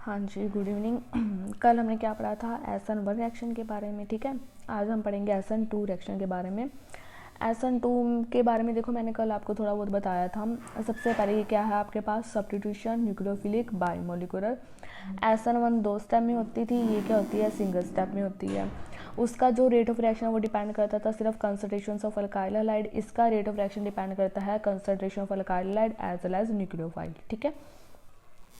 हाँ जी, good evening. कल हमने क्या पढ़ा था, SN1 रिएक्शन के बारे में। ठीक है, आज हम पढ़ेंगे SN2 रिएक्शन के बारे में। SN2 के बारे में देखो, मैंने कल आपको थोड़ा बहुत बताया था। सबसे पहले ये क्या है आपके पास, substitution nucleophilic biomolecular. SN1 2 step में होती थी, ये क्या होती है, सिंगल स्टेप में होती है। उसका जो रेट ऑफ रिएक्शन है वो डिपेंड करता था सिर्फ कंसंट्रेशन ऑफ अल्काइल हैलाइड। इसका रेट ऑफ रिएक्शन डिपेंड करता है concentration of alkyl halide as well as nucleophile. ठीक है,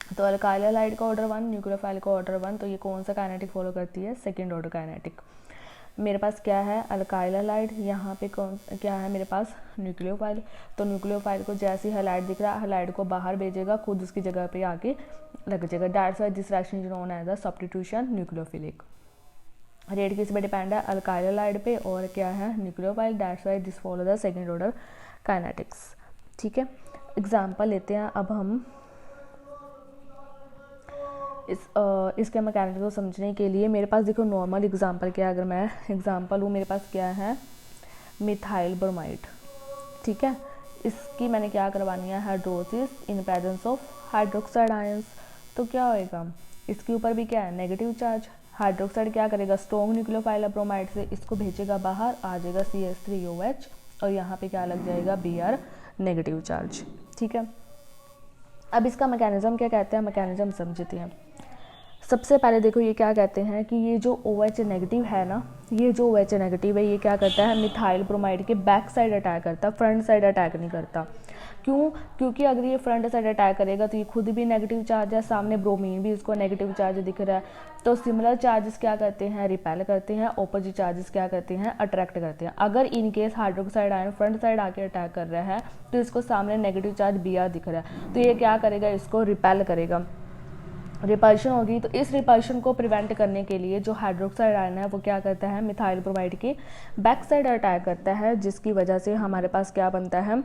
तो अल्काइल हैलाइड का ऑर्डर 1, न्यूक्लियोफाइल का ऑर्डर 1, तो ये कौन सा काइनेटिक फॉलो करती है, सेकंड ऑर्डर काइनेटिक। मेरे पास क्या है, अल्काइल हैलाइड, यहाँ पे कौन क्या है मेरे पास, न्यूक्लियोफाइल। तो न्यूक्लियोफाइल को जैसे ही हैलाइड दिख रहा है, हैलाइड को बाहर भेजेगा, खुद उसकी जगह पे आके लग जाएगा। That's why this reaction is known as the substitution nucleophilic. Rate किस पे डिपेंड है, अल्काइल हैलाइड पे, और क्या है, nucleophile. That's why this follow the second order kinetics. ठीक है, एग्जाम्पल लेते हैं अब हम इसके मैकेनिज्म को समझने के लिए। मेरे पास देखो नॉर्मल एग्जांपल क्या है, अगर मैं एग्जांपल हूँ, मेरे पास क्या है, मिथाइल ब्रोमाइड। ठीक है, इसकी मैंने क्या करवानी है, hidrosis in presence of hydroxide ions. तो क्या होएगा, इसके ऊपर भी क्या है, नेगेटिव चार्ज। हाइड्रोक्साइड क्या करेगा, स्ट्रॉन्ग न्यूक्लियोफाइल ब्रोमाइड से इसको भेजेगा बाहर, आ जाएगा CH3OH, और यहाँ पे क्या लग जाएगा, Br नेगेटिव चार्ज। ठीक है, अब इसका मैकेनिज्म क्या कहते हैं, मैकेनिज्म समझते हैं। सबसे पहले देखो ये क्या कहते हैं कि ये जो OH नेगेटिव है ना, ये जो OH नेगेटिव है, ये क्या करता है, मिथाइल ब्रोमाइड के बैक साइड अटैक करता है, फ्रंट साइड अटैक नहीं करता। क्यों, क्योंकि अगर ये फ्रंट साइड अटैक करेगा तो ये खुद भी नेगेटिव चार्ज है, सामने ब्रोमीन भी इसको नेगेटिव चार्ज दिख रहा है, तो सिमिलर चार्जेस क्या करते हैं, रिपेल करते हैं, ऑपोजिट चार्जेस क्या करते हैं, अट्रैक्ट करते हैं। अगर in case hydroxide ion front side आके अटैक कर रहा है तो इसको सामने नेगेटिव चार्ज Br दिख रहा है, तो ये क्या करेगा, इसको रिपेल करेगा, रिपल्शन होगी। तो इस रिपल्शन को प्रिवेंट करने के लिए जो हाइड्रोक्साइड आयन है वो क्या करता है, मिथाइल ब्रोमाइड के बैक साइड अटैक करता है, जिसकी वजह से हमारे पास क्या बनता है,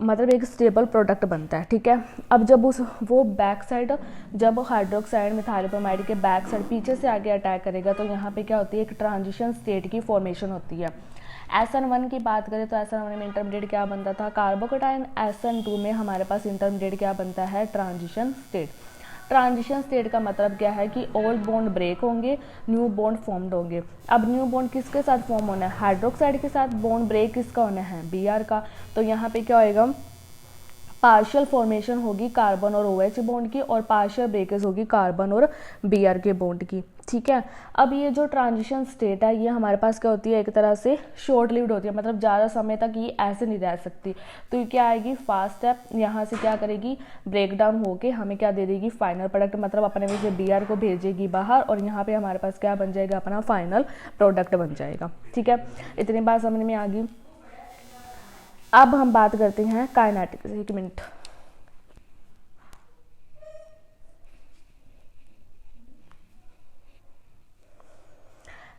मतलब एक स्टेबल प्रोडक्ट बनता है। ठीक है, अब जब वो बैक साइड, जब हाइड्रोक्साइड मिथाइल ब्रोमाइड के बैक साइड पीछे से आगे अटैक करेगा तो यहाँ पे क्या होती है, एक ट्रांजिशन स्टेट की फॉर्मेशन होती है। SN1 की बात करें तो SN1 में इंटरमीडिएट क्या बनता था, कार्बोकेटाइन। SN2 में हमारे पास इंटरमीडिएट क्या बनता है, ट्रांजिशन स्टेट। ट्रांजिशन स्टेट का मतलब क्या है कि ओल्ड बॉन्ड ब्रेक होंगे, न्यू बॉन्ड फॉर्म्ड होंगे। अब न्यू बॉन्ड किसके साथ फॉर्म होना है, हाइड्रोक्साइड के साथ। बॉन्ड ब्रेक किसका होना है, Br का। तो यहाँ पे क्या होएगा, पार्शियल फॉर्मेशन होगी कार्बन और OH बॉन्ड की, और पार्शियल ब्रेकेज होगी कार्बन और Br के बॉन्ड की। ठीक है, अब ये जो ट्रांजिशन स्टेट है ये हमारे पास क्या होती है, एक तरह से शॉर्ट लिव्ड होती है, मतलब ज़्यादा समय तक ये ऐसे नहीं रह सकती। तो ये क्या आएगी, फास्ट स्टेप, यहाँ से क्या करेगी, ब्रेक डाउन होके हमें क्या दे देगी, फाइनल प्रोडक्ट, मतलब अपने में से Br को भेजेगी बाहर, और यहाँ पे हमारे पास क्या बन जाएगा, अपना फाइनल प्रोडक्ट बन जाएगा। ठीक है, इतनी बात समझ में आ गई। अब हम बात करते हैं काइनेटिक्स। एक मिनट,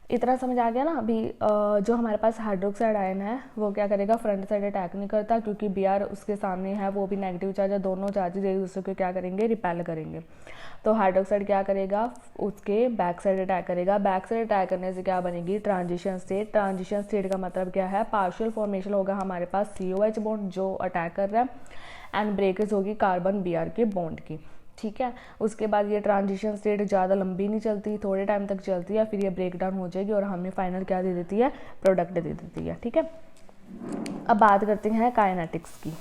इतना समझ आ गया ना। अभी जो हमारे पास हाइड्रोक्साइड आयन है वो क्या करेगा, फ्रंट साइड अटैक नहीं करता, क्योंकि Br उसके सामने है, वो भी नेगेटिव चार्ज है, दोनों चार्जेस एक दूसरे को क्या करेंगे, रिपेल करेंगे। तो हाइड्रोक्साइड क्या करेगा, उसके बैक साइड अटैक करेगा। बैक साइड अटैक करने से क्या बनेगी, ट्रांजिशन स्टेट। ट्रांजिशन स्टेट का मतलब क्या है, पार्शियल फॉर्मेशन होगा हमारे पास COH बॉन्ड जो अटैक कर रहा है, एंड ब्रेकेज होगी कार्बन Br के बॉन्ड की। ठीक है, उसके बाद ये ट्रांजिशन स्टेट ज़्यादा लंबी नहीं चलती, थोड़े टाइम तक चलती है, फिर ये ब्रेक डाउन हो जाएगी और हमें फाइनल क्या दे देती है, प्रोडक्ट दे देती है। ठीक है, अब बात करते हैं काइनेटिक्स की।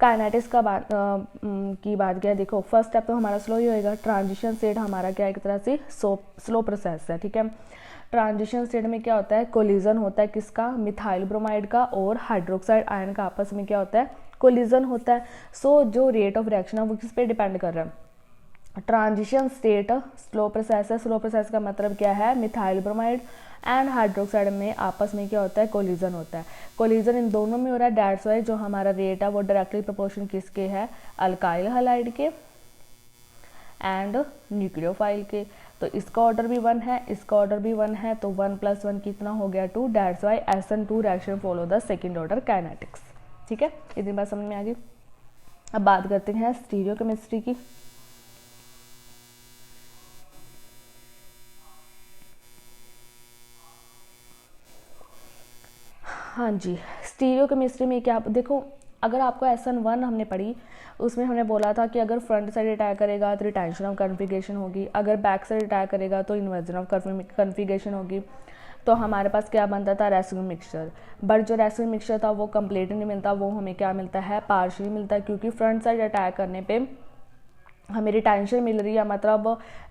काइनेटिक्स का बात क्या है, देखो फर्स्ट स्टेप तो हमारा स्लो ही होएगा। ट्रांजिशन स्टेट हमारा क्या एक तरह से स्लो प्रोसेस है। ठीक है, ट्रांजिशन स्टेट में क्या होता है, कोलिजन होता है किसका, मिथाइल ब्रोमाइड का और हाइड्रोक्साइड आयन का आपस में क्या होता है, कोलिजन होता है। सो जो रेट ऑफ रिएक्शन है वो किस पे डिपेंड कर रहा है, ट्रांजिशन स्टेट स्लो प्रोसेस है। स्लो प्रोसेस का मतलब क्या है, मिथाइल ब्रोमाइड एंड हाइड्रोक्साइड में आपस में क्या होता है, कोलिजन होता है। कोलिजन इन दोनों में हो रहा है, दैट्स व्हाई जो हमारा रेट है वो डायरेक्टली प्रोपोर्शन किसके है, अल्काइल हैलाइड के एंड न्यूक्लियोफाइल के। तो इसका ऑर्डर भी 1 है, इसका ऑर्डर भी 1 है, तो 1 + 1 कितना हो गया, 2। That's why SN2 reaction follow the second order kinetics. ठीक है, इतनी बात समझ में आ गई। अब बात करते हैं स्टीरियोकेमिस्ट्री की। हाँ जी, स्टीरियोकेमिस्ट्री में क्या देखो, अगर आपको SN1 हमने पढ़ी, उसमें हमने बोला था कि अगर फ्रंट साइड अटैक करेगा तो रिटेंशन ऑफ कॉन्फ़िगरेशन होगी, अगर बैक साइड अटैक करेगा तो इन्वर्जन ऑफ कॉन्फ़िगरेशन होगी। तो हमारे पास क्या बनता था, रेसिड्यू मिक्सचर। बट जो रेसिड्यू मिक्सचर था वो कंप्लीट नहीं मिलता, वो हमें क्या मिलता है, पार्शियली मिलता है, क्योंकि फ्रंट साइड अटैक करने पे हमें रिटेंशन मिल रही है, मतलब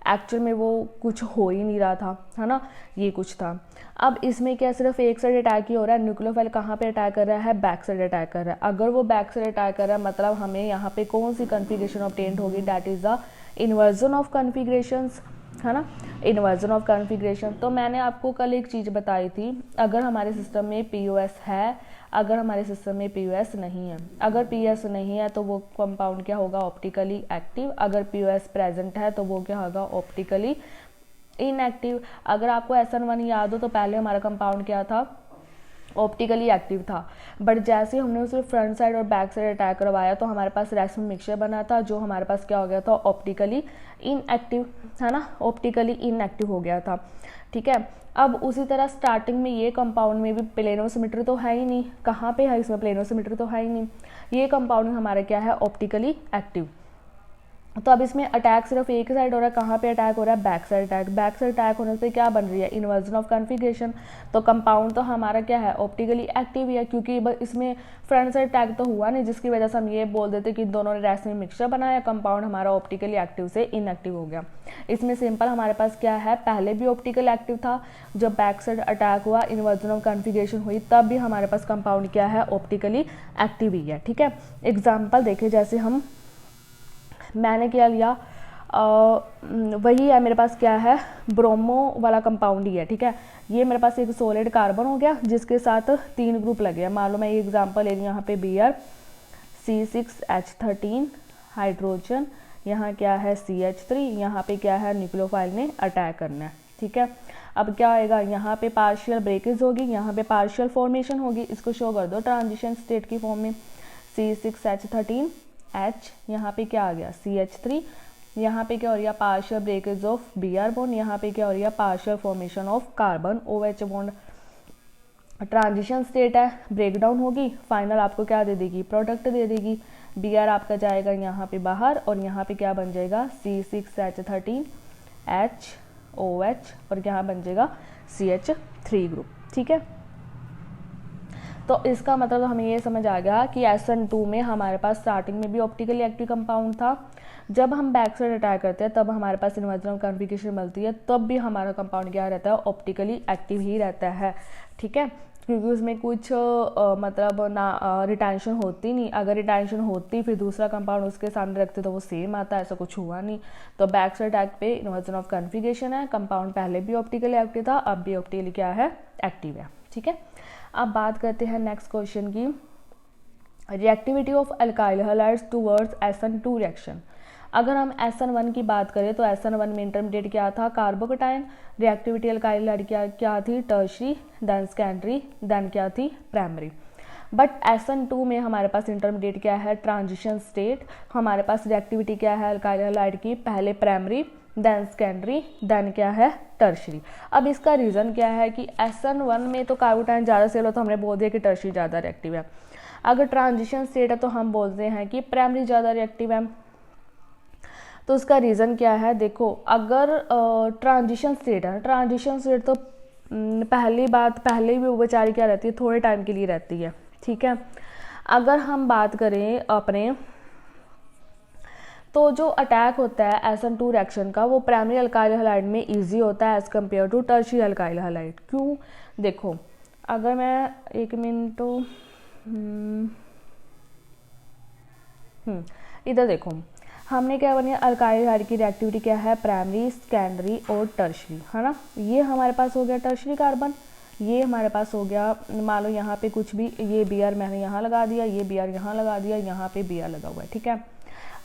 एक्चुअल में वो कुछ हो ही नहीं रहा था, है ना, ये कुछ था। अब इसमें क्या सिर्फ एक साइड अटैक ही हो रहा है, न्यूक्लियोफाइल कहाँ पे अटैक कर रहा है, बैक साइड अटैक कर रहा है। अगर वो बैक साइड अटैक कर रहा है मतलब हमें यहाँ पे कौन सी कॉन्फ़िगरेशन ऑब्टेन्ड होगी, that is the inversion of configurations, है ना, इन्वर्जन ऑफ कॉन्फ़िगरेशन। तो मैंने आपको कल एक चीज़ बताई थी, अगर हमारे सिस्टम में POS है, अगर हमारे सिस्टम में POS नहीं है, अगर POS नहीं है तो वो कंपाउंड क्या होगा, ऑप्टिकली एक्टिव। अगर POS प्रेजेंट है तो वो क्या होगा, ऑप्टिकली इनएक्टिव। अगर आपको SN1 याद हो तो पहले हमारा कंपाउंड क्या था, ऑप्टिकली एक्टिव था, बट जैसे हमने उसे फ्रंट साइड और बैक साइड अटैक करवाया तो हमारे पास रेसिड्यू मिक्सचर बना था, जो हमारे पास क्या हो गया था, ऑप्टिकली इनएक्टिव, है ना, ऑप्टिकली इनएक्टिव हो गया था। ठीक है, अब उसी तरह स्टार्टिंग में ये कंपाउंड में भी प्लेनोसिमेट्री तो है ही नहीं, कहाँ पे है, इसमें प्लेनोसिमेट्री तो है ही नहीं, ये कंपाउंड हमारा क्या है, ऑप्टिकली एक्टिव। तो अब इसमें अटैक सिर्फ एक साइड हो रहा है, कहाँ पे अटैक हो रहा है, back side attack. Back side attack होने से क्या बन रही है, इन्वर्जन ऑफ कॉन्फ़िगरेशन। तो कंपाउंड तो हमारा क्या है, ऑप्टिकली एक्टिव ही है, क्योंकि इसमें फ्रंट साइड अटैक तो हुआ नहीं, जिसकी वजह से हम ये बोल देते कि दोनों ने रेसिड्यू मिक्सचर बनाया, कंपाउंड हमारा ऑप्टिकली एक्टिव से इनएक्टिव हो गया। इसमें सिंपल हमारे पास क्या है, पहले भी ऑप्टिकल एक्टिव था, जब बैक साइड अटैक हुआ, इन्वर्जन ऑफ कॉन्फ़िगरेशन हुई, तब भी हमारे पास कंपाउंड क्या है, ऑप्टिकली एक्टिव ही है। ठीक है, एग्जाम्पल देखें, जैसे मैंने क्या लिया, वही है मेरे पास, क्या है, ब्रोमो वाला कंपाउंड ही है। ठीक है, ये मेरे पास एक सॉलिड कार्बन हो गया जिसके साथ 3 ग्रुप लगे हैं। मान लो मैं ये एग्जांपल ले रही हूँ, यहाँ पे BrC6H13 हाइड्रोजन, यहाँ क्या है CH3, यहाँ पे क्या है, न्यूक्लियोफाइल ने अटैक करना है। ठीक है, अब क्या आएगा, यहाँ पे पार्शियल ब्रेकेज होगी, यहाँ पे पार्शियल फॉर्मेशन होगी, इसको शो कर दो ट्रांजिशन स्टेट की फॉर्म में, C6H13H, यहाँ पे क्या आ गया, CH3, यहाँ पे क्या हो रही है, partial breakage of Br bond, यहाँ पे क्या हो रही है, partial formation of carbon OH bond. Transition state है, ब्रेक डाउन होगी, फाइनल आपको क्या दे देगी, प्रोडक्ट दे देगी। Br आपका जाएगा यहाँ पे बाहर और यहाँ पे क्या बन जाएगा, C6H13HOH और यहाँ बन जाएगा CH3 ग्रुप। ठीक है, तो इसका मतलब हमें ये समझ आ गया कि SN2 में हमारे पास स्टार्टिंग में भी ऑप्टिकली एक्टिव कंपाउंड था, जब हम बैक साइड अटैक करते हैं तब हमारे पास इन्वर्जन ऑफ कॉन्फ़िगरेशन मिलती है, तब भी हमारा कंपाउंड क्या रहता है, ऑप्टिकली एक्टिव ही रहता है। ठीक है, क्योंकि उसमें कुछ मतलब ना रिटेंशन होती नहीं, अगर रिटेंशन होती फिर दूसरा कंपाउंड उसके सामने रखते तो वो सेम आता, ऐसा कुछ हुआ नहीं। तो बैक साइड अटैक पे इन्वर्जन ऑफ कॉन्फ़िगरेशन है, कंपाउंड पहले भी ऑप्टिकली एक्टिव था, अब भी ऑप्टिकली क्या है, एक्टिव है। ठीक है, अब बात करते हैं नेक्स्ट क्वेश्चन की, reactivity of alkyl halides towards SN2 reaction. अगर हम SN1 की बात करें तो SN1 में इंटरमीडिएट क्या था, कार्बोकेटाइन, रिएक्टिविटी अल्काइल हैलाइड क्या थी, टर्शरी, देन सेकेंडरी, देन क्या थी, प्राइमरी। बट SN2 में हमारे पास इंटरमीडिएट क्या है, ट्रांजिशन स्टेट, हमारे पास रिएक्टिविटी क्या है अल्काइल हैलाइड की, पहले प्राइमरी, देन सेकेंडरी, देन क्या है, टर्शरी। अब इसका रीज़न क्या है कि SN1 में तो कार्बोकेटाइन ज़्यादा सेल हो, तो हमने बोल दिया कि टर्शरी ज़्यादा रिएक्टिव है। अगर ट्रांजिशन स्टेट है तो हम बोलते हैं कि प्राइमरी ज़्यादा रिएक्टिव है। तो उसका रीज़न क्या है, देखो, अगर ट्रांजिशन स्टेट है, ट्रांजिशन स्टेट तो पहली बात, पहले भी वो बेचारी क्या रहती है, थोड़े टाइम के लिए रहती है। ठीक है, अगर हम बात करें अपने, तो जो अटैक होता है SN2 रिएक्शन का, वो प्राइमरी अल्काइल हैलाइड में इजी होता है as compare to tertiary alkyl halide. क्यों, देखो, अगर मैं एक मिनट इधर देखो, हमने क्या बनी, अल्काइल हैलाइड की रिएक्टिविटी क्या है, प्राइमरी, सेकेंडरी और टर्शरी, है ना। ये हमारे पास हो गया टर्शरी कार्बन, ये हमारे पास हो गया, मान लो यहाँ पे कुछ भी, ये Br मैंने यहाँ लगा दिया, ये Br यहाँ लगा दिया, यहाँ पे Br लगा हुआ है। ठीक है,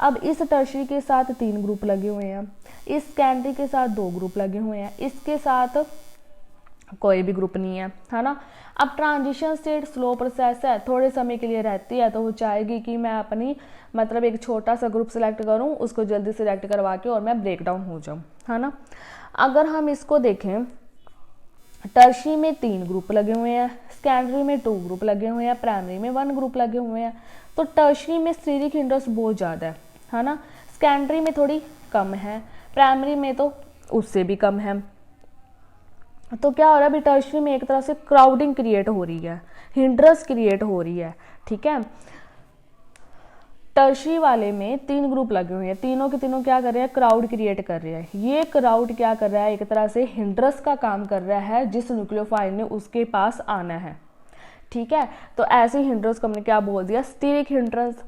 अब इस टर्शरी के साथ 3 ग्रुप लगे हुए हैं, इस सेकेंडरी के साथ 2 ग्रुप लगे हुए हैं, इसके साथ कोई भी ग्रुप नहीं है ना। अब ट्रांजिशन स्टेट स्लो प्रोसेस है, थोड़े समय के लिए रहती है, तो वो चाहेगी कि मैं अपनी मतलब एक छोटा सा ग्रुप सेलेक्ट करूं, उसको जल्दी सेलेक्ट करवा के और मैं ब्रेक डाउन हो जाऊं, है ना। अगर हम इसको देखें टर्शी में 3 ग्रुप लगे हुए हैं, सेकेंडरी में 2 ग्रुप लगे हुए हैं, प्राइमरी में 1 ग्रुप लगे हुए हैं। तो टर्शी में स्टीरिक हिंड्रेंस बहुत ज़्यादा है ना, सेकेंडरी में थोड़ी कम है, प्राइमरी में तो उससे भी कम है। तो क्या हो रहा है अभी टर्शरी में एक तरह से क्राउडिंग क्रिएट हो रही है, हिंड्रेंस क्रिएट हो रही है, ठीक है। टर्शरी वाले में 3 ग्रुप लगे हुए हैं, तीनों के तीनों क्या कर रहे हैं, क्राउड क्रिएट कर रहे हैं। ये क्राउड क्या कर रहा है, एक तरह से हिंड्रेंस का काम कर रहा है जिस न्यूक्लियोफाइल ने उसके पास आना है, ठीक है। तो ऐसे हिंड्रेंस को हमने क्या बोल दिया, स्टीरिक हिंड्रेंस।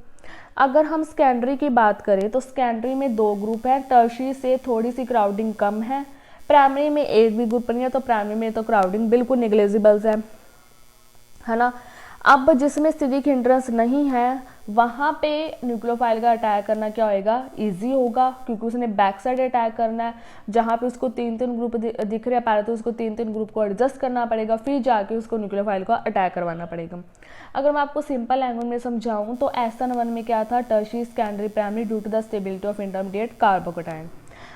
अगर हम सेकेंडरी की बात करें तो सेकेंडरी में 2 ग्रुप है, टर्शरी से थोड़ी सी क्राउडिंग कम है, प्राइमरी में एक भी ग्रुप नहीं है, तो प्राइमरी में तो क्राउडिंग बिल्कुल निग्लेजिबल्स है ना। अब जिसमें स्टीरिक हिंड्रेंस नहीं है वहाँ पे न्यूक्लियोफाइल का अटैक करना क्या होएगा, इजी होगा, क्योंकि उसने बैक साइड अटैक करना है, जहाँ पे उसको 3-3 ग्रुप दिख रहे हैं, पहले तो उसको 3-3 ग्रुप को एडजस्ट करना पड़ेगा, फिर जाके उसको न्यूक्लियोफाइल को अटैक करवाना पड़ेगा। अगर मैं आपको सिंपल लैंग्वेज में समझाऊँ तो SN1 में क्या था, tertiary, secondary, primary due to the stability of intermediate carbocation.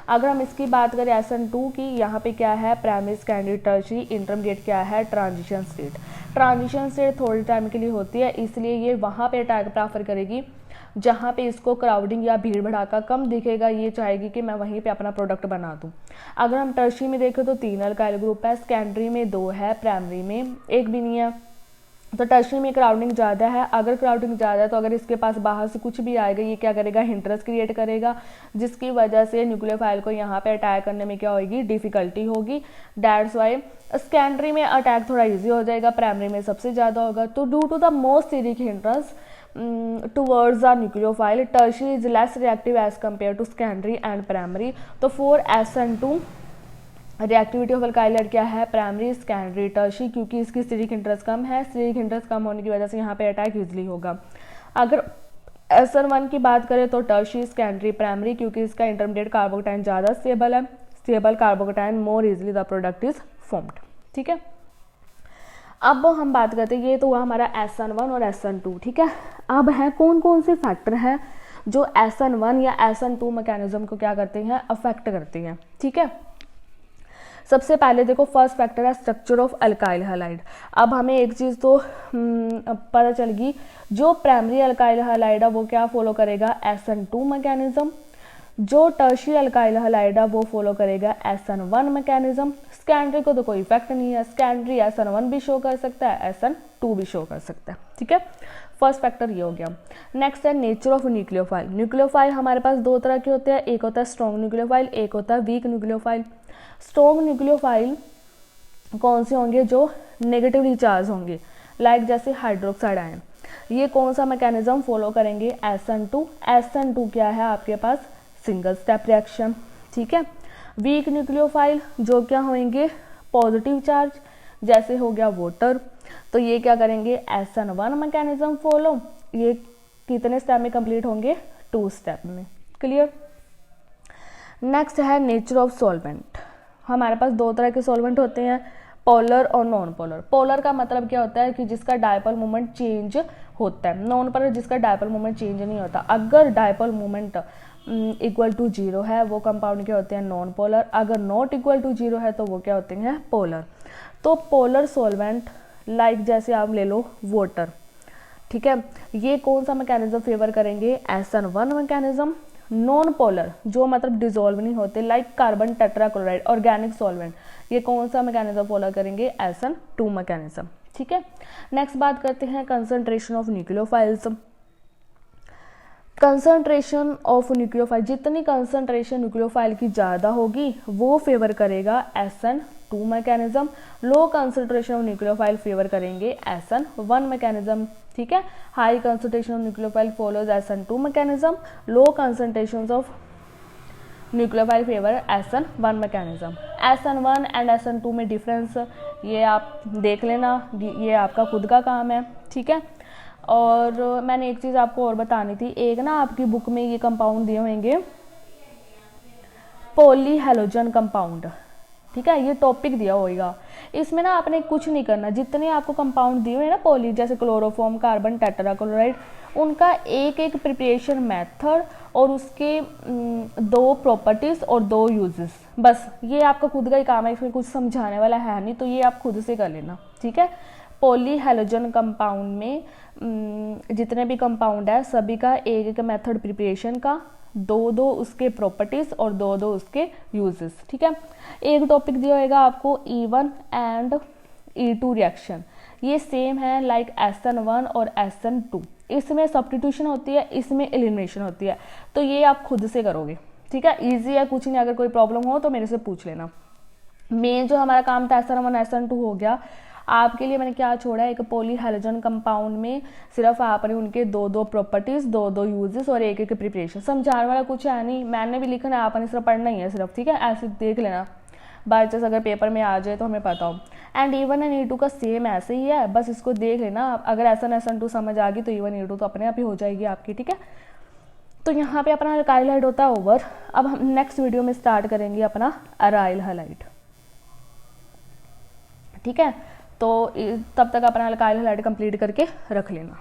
अगर हम इसकी बात करें SN2 की, यहाँ पे क्या है, प्राइमरी, सेकेंडरी, टर्शरी, इंटरमीडिएट क्या है, ट्रांजिशन स्टेट। ट्रांजिशन स्टेट थोड़ी टाइम के लिए होती है, इसलिए ये वहाँ पे अटैक प्रेफर करेगी जहाँ पे इसको क्राउडिंग या भीड़ भड़ाका कम दिखेगा, ये चाहेगी कि मैं वहीं पे अपना प्रोडक्ट बना दूँ। अगर हम टर्शरी में देखें तो 3 अल्काइल ग्रुप है, सेकेंडरी में 2 है, प्राइमरी में 1 भी नहीं है। तो टर्शरी में क्राउडिंग ज़्यादा है, अगर क्राउडिंग ज़्यादा है तो अगर इसके पास बाहर से कुछ भी आएगा, ये क्या करेगा, हिंड्रेंस क्रिएट करेगा, जिसकी वजह से न्यूक्लियोफाइल को यहाँ पे अटैक करने में क्या होगी, डिफिकल्टी होगी। दैट्स वाई सेकेंडरी में अटैक थोड़ा इजी हो जाएगा, प्राइमरी में सबसे ज़्यादा होगा। तो due to the most steric hindrance towards the nucleophile, tertiary is less reactive as compared to secondary and primary। तो for SN2 reactivity of alkyl क्या है, प्राइमरी, सेकेंडरी, टर्शरी, क्योंकि इसकी स्टीरिक हिंड्रेंस कम है, स्टीरिक हिंड्रेंस कम होने की वजह से यहाँ पे अटैक इजीली होगा। अगर SN1 की बात करें तो टर्शरी, सेकेंडरी, प्राइमरी, क्योंकि इसका इंटरमीडिएट कार्बोकेटाइन ज़्यादा स्टेबल है, stable carbocation more easily the product is formed, ठीक है। अब हम बात करते हैं, ये तो हुआ हमारा SN1 और SN2, ठीक है। अब है कौन कौन से फैक्टर हैं जो SN1 या SN2 मैकेनिज्म को क्या करते हैं, अफेक्ट करते हैं, ठीक है। सबसे पहले देखो फर्स्ट फैक्टर है स्ट्रक्चर ऑफ अल्काइल हैलाइड। अब हमें एक चीज़ तो पता चल गई, जो प्राइमरी अल्काइल हैलाइड है वो क्या फॉलो करेगा, SN2 मैकेनिज्म, जो टर्शियरी अल्काइल हैलाइड है वो फॉलो करेगा SN1 मैकेनिज्म। सेकेंडरी को तो कोई इफेक्ट नहीं है, सेकेंडरी SN1 भी शो कर सकता है, SN2 भी शो कर सकता है, ठीक है। फर्स्ट फैक्टर ये हो गया। नेक्स्ट है नेचर ऑफ न्यूक्लियोफाइल। न्यूक्लियोफाइल हमारे पास 2 तरह के होते हैं, एक होता है स्ट्रॉन्ग न्यूक्लियोफाइल, एक होता है वीक न्यूक्लियोफाइल। स्ट्रॉन्ग न्यूक्लियोफाइल कौन से होंगे, जो नेगेटिवली चार्ज होंगे, लाइक जैसे हाइड्रोक्साइड आयन। ये कौन सा मैकेनिज्म फॉलो करेंगे, SN2। SN2 क्या है आपके पास, सिंगल स्टेप रिएक्शन, ठीक है। वीक न्यूक्लियोफाइल जो क्या होंगे, पॉजिटिव चार्ज, जैसे हो गया वाटर, तो ये क्या करेंगे, SN1 मैकेनिज्म फॉलो। ये कितने स्टेप में कंप्लीट होंगे, 2 स्टेप में, क्लियर। नेक्स्ट है नेचर ऑफ सॉल्वेंट। हमारे पास 2 तरह के सॉल्वेंट होते हैं, पोलर और नॉन पोलर। पोलर का मतलब क्या होता है कि जिसका डायपोल मोमेंट चेंज होता है, नॉन पोलर जिसका डायपोल मोमेंट चेंज नहीं होता। अगर डायपोल मोमेंट इक्वल टू 0 है वो कंपाउंड क्या होते हैं, नॉन पोलर। अगर नॉट इक्वल टू 0 है तो वो क्या होते हैं, पोलर। तो पोलर सॉल्वेंट लाइक जैसे आप ले लो वाटर, ठीक है, ये कौन सा मैकेनिज्म फेवर करेंगे, SN1 मैकेनिज्म। नॉन पोलर जो मतलब डिजोल्व नहीं होते, like carbon tetrachloride, organic solvent, ये कौन सा मैकेनिज्म फॉलो करेंगे, SN2 मैकेनिज्म, ठीक है। नेक्स्ट बात करते हैं concentration of nucleophiles. Concentration of nucleophile, जितनी कंसंट्रेशन न्यूक्लियोफाइल की ज़्यादा होगी वो फेवर करेगा SN2 mechanism. Low concentration of nucleophile favour करेंगे SN1 मैकेनिज्म, ठीक है। High concentration of nucleophile follows SN2 mechanism, low concentration of nucleophile favour SN1 mechanism. SN1 and SN2 में डिफरेंस ये आप देख लेना, ये आपका खुद का काम है, ठीक है। और मैंने एक चीज़ आपको और बतानी थी, एक ना आपकी बुक में ये कंपाउंड दिए होंगे पॉली हैलोजन कंपाउंड, ठीक है, ये टॉपिक दिया होगा। इसमें ना आपने कुछ नहीं करना, जितने आपको कंपाउंड दिए हुए ना पॉली, जैसे क्लोरोफॉर्म, कार्बन टेट्राक्लोराइड, उनका एक एक प्रिपरेशन मेथड और उसके दो प्रॉपर्टीज़ और दो यूजेस, बस ये आपका खुद का ही काम है, इसमें कुछ समझाने वाला है नहीं, तो ये आप खुद से कर लेना, ठीक है। पॉली हैलोजन कंपाउंड में जितने भी कंपाउंड है सभी का एक एक मेथड प्रिपरेशन का, दो दो उसके प्रॉपर्टीज़ और दो दो उसके यूजेस, ठीक है। एक टॉपिक दिया होगा आपको E1 एंड E2 रिएक्शन, ये सेम है लाइक SN1 और SN2, इसमें सब्स्टिट्यूशन होती है, इसमें एलिमिनेशन होती है, तो ये आप खुद से करोगे, ठीक है। ईजी है, कुछ नहीं, अगर कोई प्रॉब्लम हो तो मेरे से पूछ लेना। मेन जो हमारा काम था SN1 SN2 हो गया। आपके लिए मैंने क्या छोड़ा है, एक पॉली हैलोजन कंपाउंड में सिर्फ आपने उनके दो दो प्रॉपर्टीज़, दो दो यूजेस और एक एक प्रिपरेशन, समझाने वाला कुछ है नहीं, मैंने भी लिखना है, आपने सिर्फ पढ़ना ही है सिर्फ, ठीक है। ऐसे देख लेना, बाई चांस अगर पेपर में आ जाए तो हमें पता हो। एंड E1 एंड E2 का सेम ऐसे ही है, बस इसको देख लेना, अगर SN SN2 समझ आ गई तो E1 E2 तो अपने आप ही हो जाएगी आपकी, ठीक है। तो यहाँ पे अपना अल्काइल हाइड होता है ओवर। अब हम नेक्स्ट वीडियो में स्टार्ट करेंगे अपना अराइल हाइड, ठीक है। तो तब तक अपना अल्काइल हाइड कंप्लीट करके रख लेना।